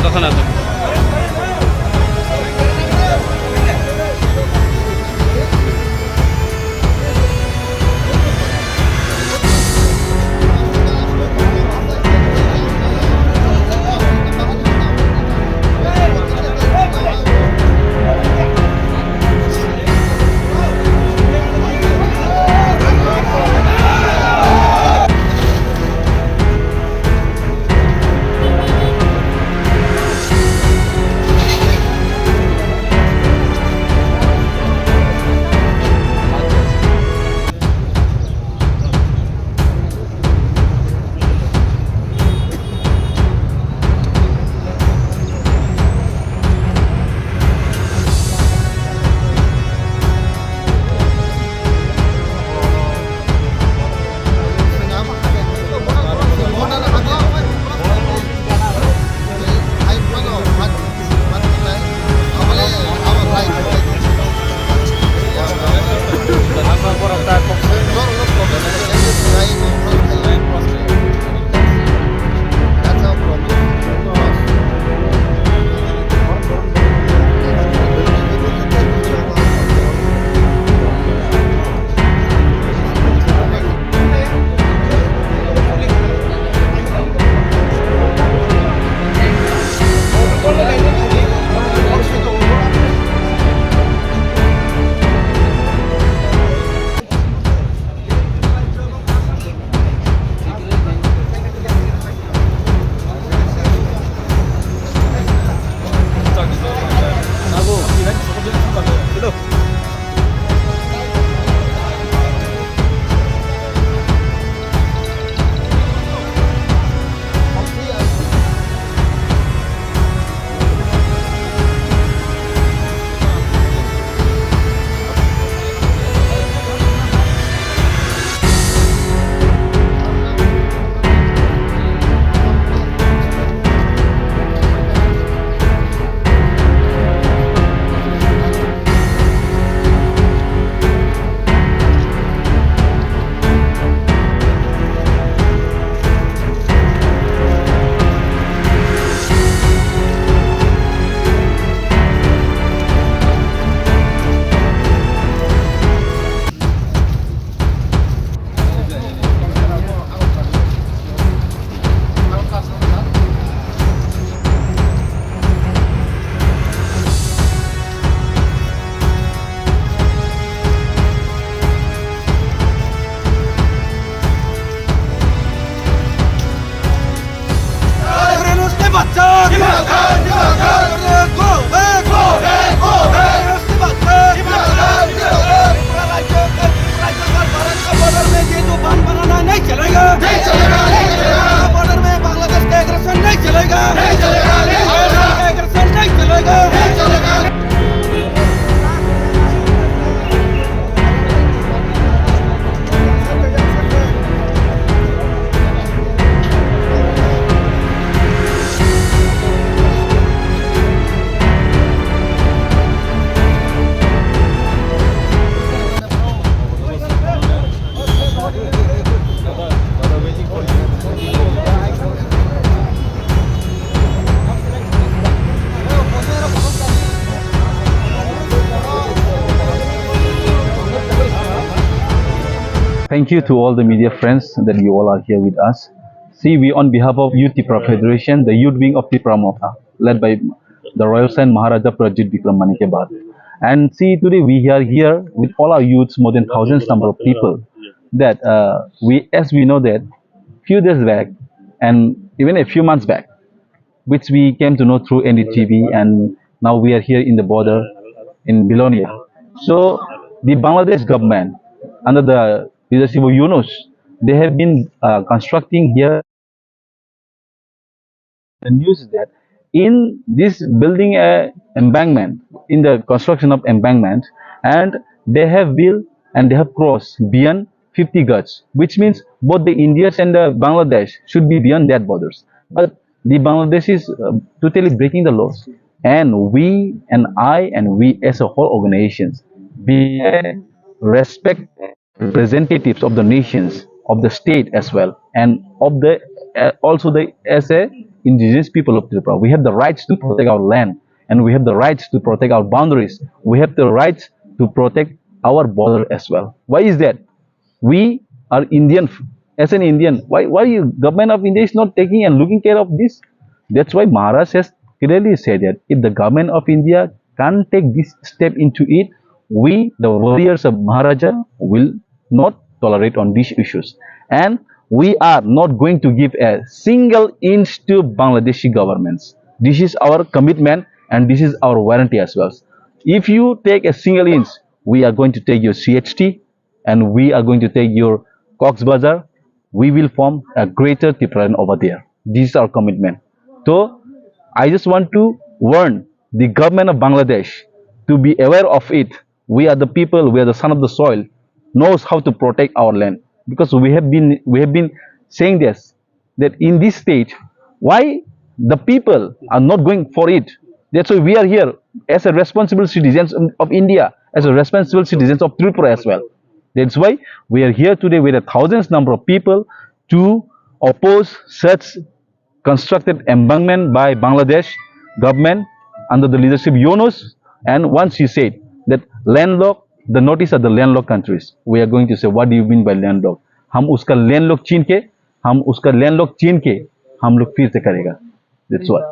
sa natin. Thank you to all the media friends that you all are here with us. See, we on behalf of Youth Tipra Federation, the youth wing of Tipra Motha, led by the Royal Saint Maharaja Prajit Vikram Manikebad. And see, today we are here with all our youths, more than thousands number of people. That as we know that few days back, and even a few months back, which we came to know through NDTV, and now we are here in the border in Bilonia. So the Bangladesh government, under the leadership of Yunus, they have been constructing here. The news is that in this building a embankment, in the construction of embankment, and they have built and they have crossed beyond 50 gaj, which means both the Indians and the Bangladesh should be beyond that borders. But the Bangladesh is totally breaking the laws, and we and I and we as a whole organizations, we respect representatives of the nations, of the state as well, and of the also the as a indigenous people of Tripura. We have the rights to protect our land, and we have the rights to protect our boundaries. We have the rights to protect our border as well. Why is that? We are Indian. As an Indian, why you government of India is not taking and looking care of this? That's why Maharaj has clearly said that if the government of India can't take this step into it, we, the warriors of Maharaja, will not tolerate on these issues. And we are not going to give a single inch to Bangladeshi governments. This is our commitment and this is our warranty as well. If you take a single inch, we are going to take your CHT and we are going to take your Cox Bazar. We will form a greater Tipuran over there. This is our commitment. So I just want to warn the government of Bangladesh to be aware of it. We are the people, we are the son of the soil, knows how to protect our land. Because we have been saying this, that in this stage, why the people are not going for it? That's why we are here as a responsible citizens of India, as a responsible citizens of Tripura as well. That's why we are here today with a thousands number of people to oppose such constructed embankment by Bangladesh government under the leadership Yunus. And once he said that landlocked, the notice of the landlocked countries, we are going to say, what do you mean by landlocked? हम उसका landlocked छीन के, हम उसका landlocked छीन के, हम लोग फिर से करेगा. That's why.